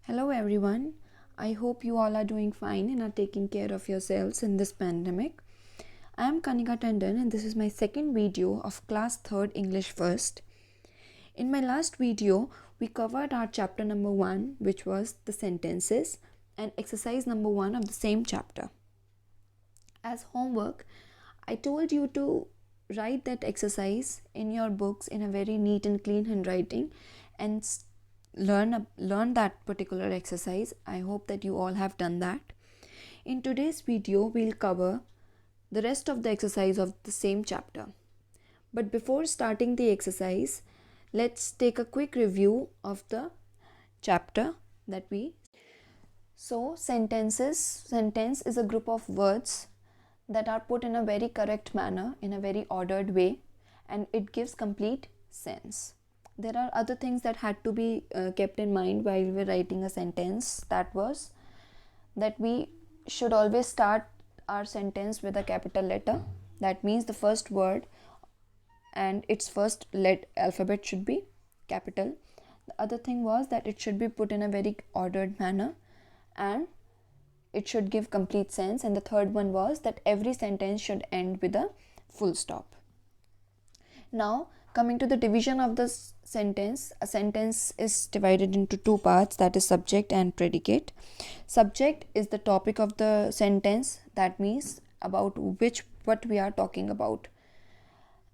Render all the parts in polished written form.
Hello everyone. I hope you all are doing fine and are taking care of yourselves in this pandemic. I am Kanika Tandon and this is my second video of class 3rd English First. In my last video, we covered our chapter number 1, which was the sentences, and exercise number 1 of the same chapter. As homework, I told you to write that exercise in your books in a very neat and clean handwriting and learn that particular exercise. I hope that you all have done that. In today's video, we'll cover the rest of the exercise of the same chapter. But before starting the exercise, let's take a quick review of the chapter that we. So, sentence is a group of words that are put in a very correct manner, in a very ordered way, and it gives complete sense. There are other things that had to be kept in mind while we're writing a sentence. That was that we should always start our sentence with a capital letter. That means the first word and its first alphabet should be capital. The other thing was that it should be put in a very ordered manner and it should give complete sense. And the third one was that every sentence should end with a full stop. Now, coming to the division of the sentence, a sentence is divided into two parts, that is subject and predicate. Subject is the topic of the sentence, that means about what we are talking about.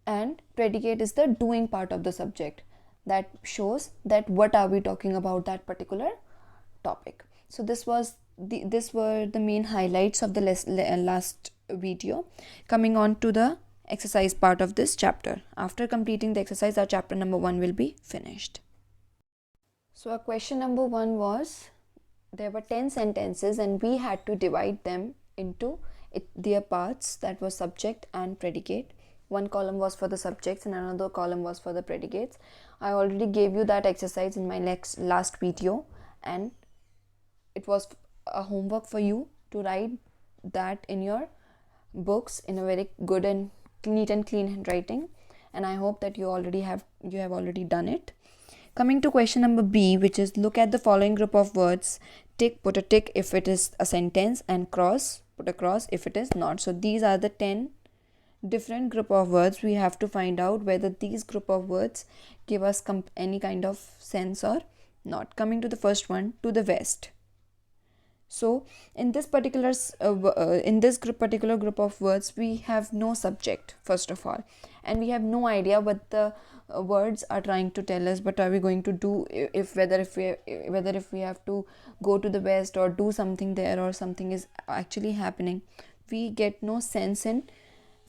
And predicate is the doing part of the subject, that shows that what are we talking about that particular topic. So these were the main highlights of the last video. Coming on to the exercise part of this chapter. After completing the exercise, our chapter number 1 will be finished. So our question number 1 was, there were 10 sentences and we had to divide them into their parts, that was subject and predicate. One column was for the subjects and another column was for the predicates. I already gave you that exercise in my last video, and it was a homework for you to write that in your books in a very good and neat and clean handwriting, and I hope that you have already done it. Coming to question number B, which is look at the following group of words, put a tick if it is a sentence, and put a cross if it is not. So these are the 10 different group of words. We have to find out whether these group of words give us any kind of sense or not. Coming to the first one, to the west. So in this particular group of words, we have no subject first of all, and we have no idea what the words are trying to tell us. What are we going to do whether if we have to go to the west or do something there, or something is actually happening? We get no sense in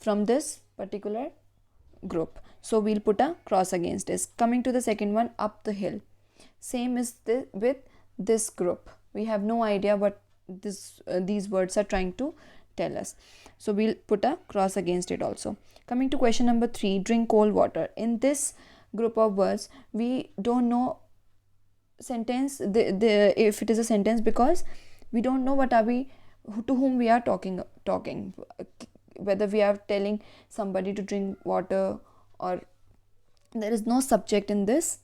from this particular group, so we'll put a cross against this. Coming to the second one, up the hill. Same is with this group. We have no idea what these words are trying to tell us, so we'll put a cross against it also. Coming to question number 3, drink cold water. In this group of words, we don't know sentence if it is a sentence, because we don't know to whom we are talking, whether we are telling somebody to drink water, or there is no subject in this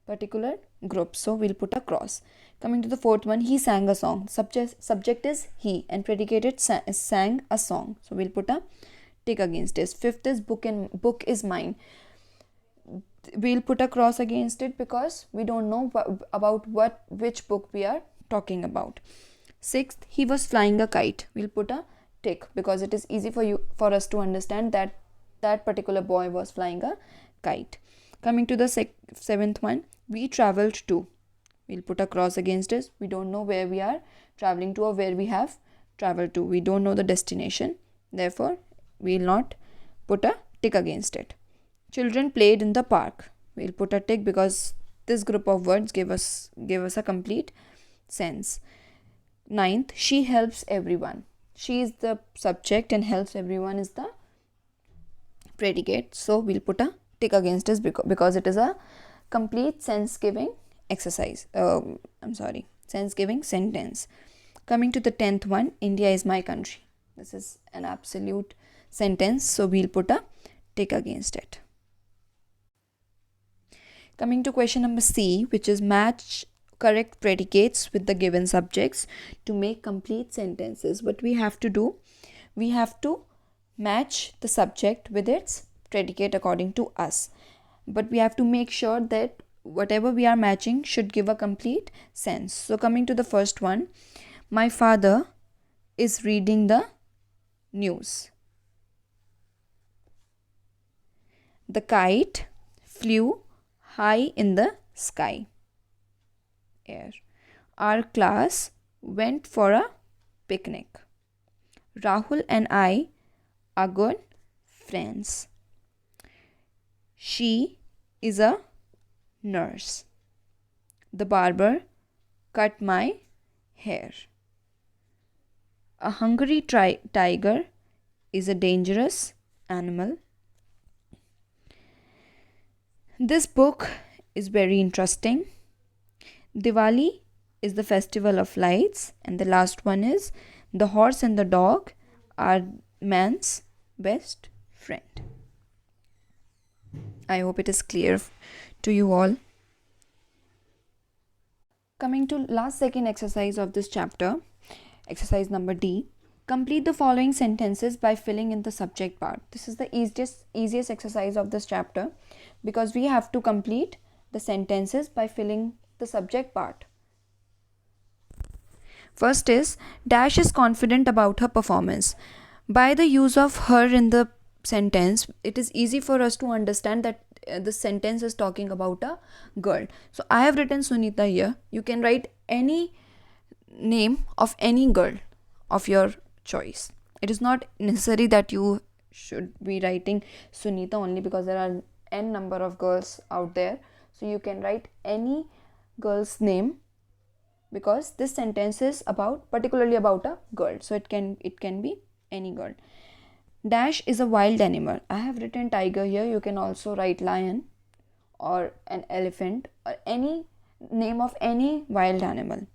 particular group, so we'll put a cross. Coming to the fourth one, he sang a song. Subject is he and predicated sang a song, so we'll put a tick against this. Fifth is book is mine. We'll put a cross against it because we don't know about which book we are talking about. Sixth, he was flying a kite. We'll put a tick because it is easy for us to understand that that particular boy was flying a kite. Coming to the seventh one, we traveled to. We'll put a cross against it. We don't know where we are traveling to or where we have traveled to. We don't know the destination. Therefore, we'll not put a tick against it. Children played in the park. We'll put a tick because this group of words give us a complete sense. Ninth, she helps everyone. She is the subject and helps everyone is the predicate. So we'll put a tick against this because it is a complete sense-giving exercise. Sense-giving sentence. Coming to the 10th one, India is my country. This is an absolute sentence, so we'll put a tick against it. Coming to question number C, which is match correct predicates with the given subjects to make complete sentences. What we have to do, we have to match the subject with its predicate according to us. But we have to make sure that whatever we are matching should give a complete sense. So coming to the first one, my father is reading the news. The kite flew high in the sky. Air. Our class went for a picnic. Rahul and I are good friends. She is a nurse. The barber cut my hair. A hungry tiger is a dangerous animal. This book is very interesting. Diwali is the festival of lights. And the last one is the horse and the dog are man's best friend. I hope it is clear to you all. Coming to last second exercise of this chapter, exercise number D. Complete the following sentences by filling in the subject part. This is the easiest exercise of this chapter because we have to complete the sentences by filling the subject part. First is, Dash is confident about her performance. By the use of her in the sentence, it is easy for us to understand that the sentence is talking about a girl. So I have written Sunita here. You can write any name of any girl of your choice. It is not necessary that you should be writing Sunita only because there are n number of girls out there. So you can write any girl's name because this sentence is particularly about a girl. So it can be any girl. Dash is a wild animal. I have written tiger here. You can also write lion or an elephant or any name of any wild animal.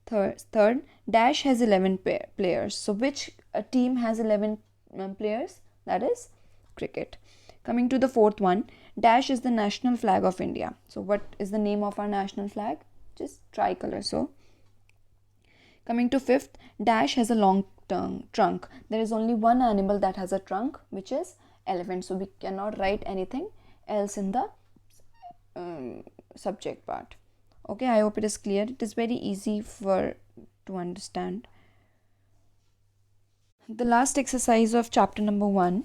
Third, Dash has 11 players. So which team has 11 players? That is cricket. Coming to the fourth one, Dash is the national flag of India. So what is the name of our national flag? Just tricolor. So coming to fifth, Dash has a long trunk. There is only one animal that has a trunk, which is elephant. So we cannot write anything else in the subject part. Okay, I hope it is clear. It is very easy to understand. The last exercise of chapter number 1.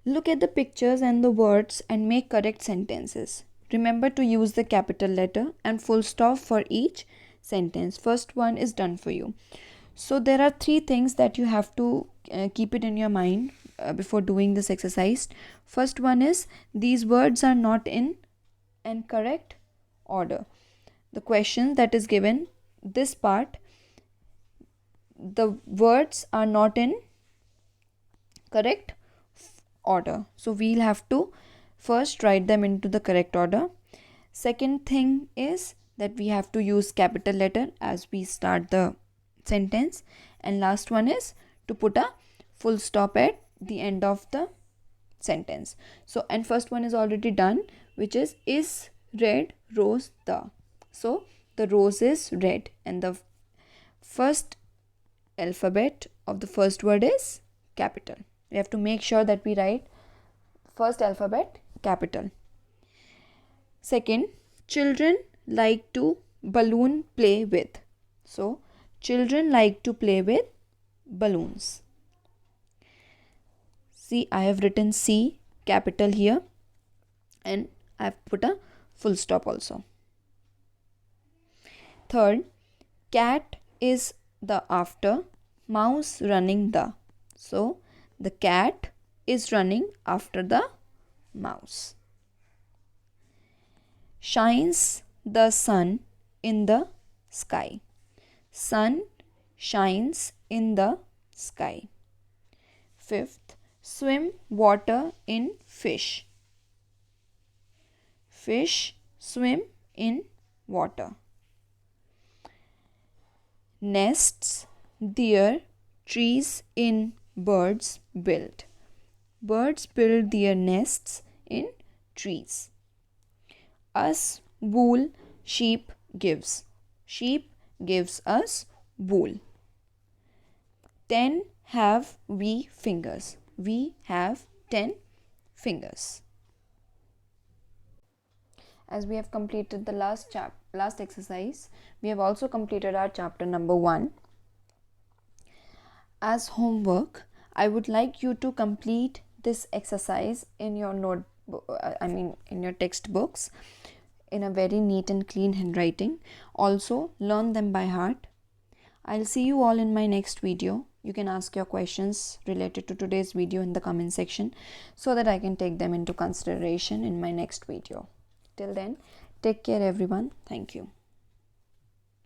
Look at the pictures and the words and make correct sentences. Remember to use the capital letter and full stop for each sentence. First one is done for you. So there are 3 things that you have to keep it in your mind before doing this exercise. First one is these words are not in an correct order. The question that is given, this part, the words are not in correct order. So we'll have to first write them into the correct order. Second thing is that we have to use capital letter as we start the sentence. And last one is to put a full stop at the end of the sentence. So, and first one is already done, which is red rose the. So the rose is red and the first alphabet of the first word is capital. We have to make sure that we write first alphabet capital. Second, children like to balloon play with. So children like to play with balloons. See, I have written C capital here and I have put a full stop also. Third, cat is the after, mouse running the. So the cat is running after the mouse. Shines the sun in the sky. Sun shines in the sky. Fifth, swim water in fish. Fish swim in water. Nests their trees in birds build. Birds build their nests in trees. Us wool sheep gives. Sheep gives us wool. 10 have we fingers. We have 10 fingers. As we have completed the last exercise, we have also completed our chapter number 1. As homework, I would like you to complete this exercise in your in your textbooks in a very neat and clean handwriting. Also, learn them by heart. I'll see you all in my next video. You can ask your questions related to today's video in the comment section so that I can take them into consideration in my next video. Till then, take care everyone. Thank you.